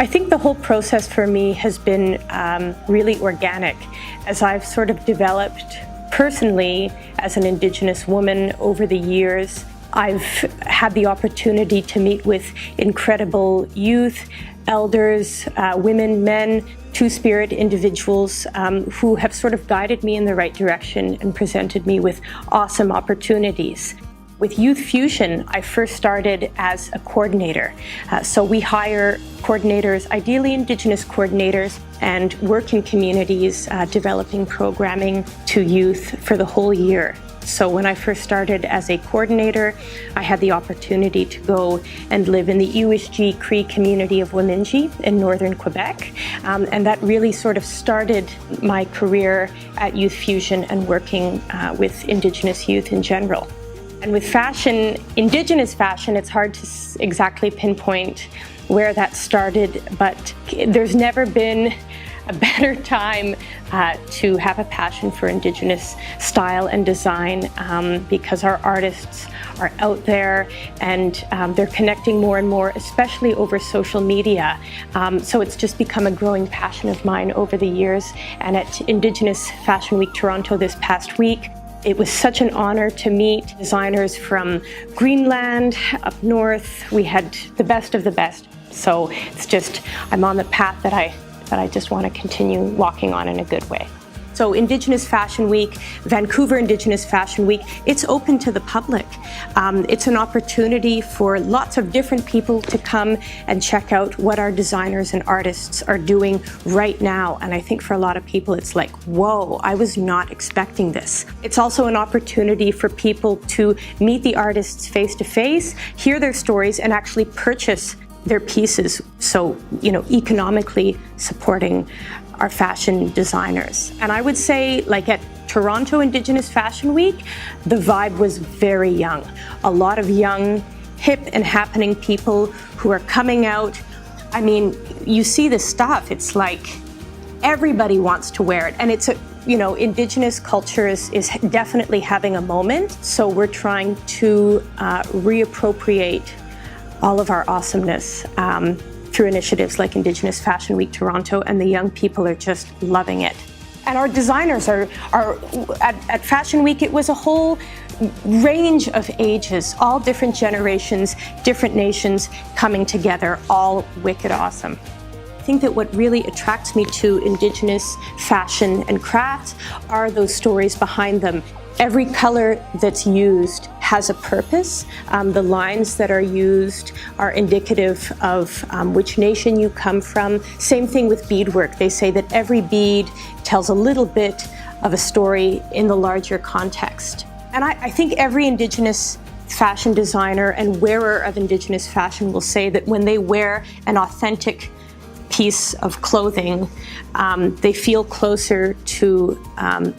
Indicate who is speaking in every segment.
Speaker 1: I think the whole process for me has been really organic as I've sort of developed personally as an Indigenous woman over the years. I've had the opportunity to meet with incredible youth, elders, women, men, two-spirit individuals who have sort of guided me in the right direction and presented me with awesome opportunities. With Youth Fusion, I first started as a coordinator. So we hire coordinators, ideally Indigenous coordinators, and work in communities developing programming to youth for the whole year. So when I first started as a coordinator, I had the opportunity to go and live in the Iwishji Cree community of Waminji in northern Quebec. And that really sort of started my career at Youth Fusion and working with Indigenous youth in general. And with fashion, Indigenous fashion, it's hard to exactly pinpoint where that started, but there's never been a better time to have a passion for Indigenous style and design because our artists are out there and they're connecting more and more, especially over social media. So it's just become a growing passion of mine over the years. And at Indigenous Fashion Week Toronto this past week, it was such an honor to meet designers from Greenland, up north. We had the best of the best. So it's just, I'm on the path that I just want to continue walking on in a good way. So Indigenous Fashion Week, Vancouver Indigenous Fashion Week, it's open to the public. It's an opportunity for lots of different people to come and check out what our designers and artists are doing right now. And I think for a lot of people, it's like, whoa, I was not expecting this. It's also an opportunity for people to meet the artists face to face, hear their stories, and actually purchase their pieces. So, economically supporting our fashion designers. And I would say, like at Toronto Indigenous Fashion Week, the vibe was very young. A lot of young, hip and happening people who are coming out. I mean, you see the stuff, it's like everybody wants to wear it. And it's Indigenous culture is definitely having a moment. So we're trying to reappropriate all of our awesomeness through initiatives like Indigenous Fashion Week Toronto, and the young people are just loving it. And our designers are at Fashion Week, it was a whole range of ages, all different generations, different nations coming together, all wicked awesome. I think that what really attracts me to Indigenous fashion and crafts are those stories behind them. Every color that's used has a purpose. The lines that are used are indicative of which nation you come from. Same thing with beadwork. They say that every bead tells a little bit of a story in the larger context. And I think every Indigenous fashion designer and wearer of Indigenous fashion will say that when they wear an authentic piece of clothing, they feel closer to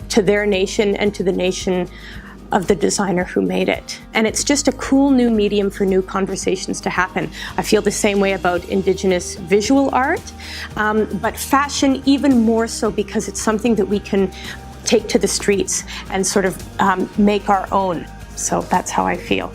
Speaker 1: their nation and to the nation of the designer who made it. And it's just a cool new medium for new conversations to happen. I feel the same way about Indigenous visual art, but fashion even more so because it's something that we can take to the streets and sort of make our own. So that's how I feel.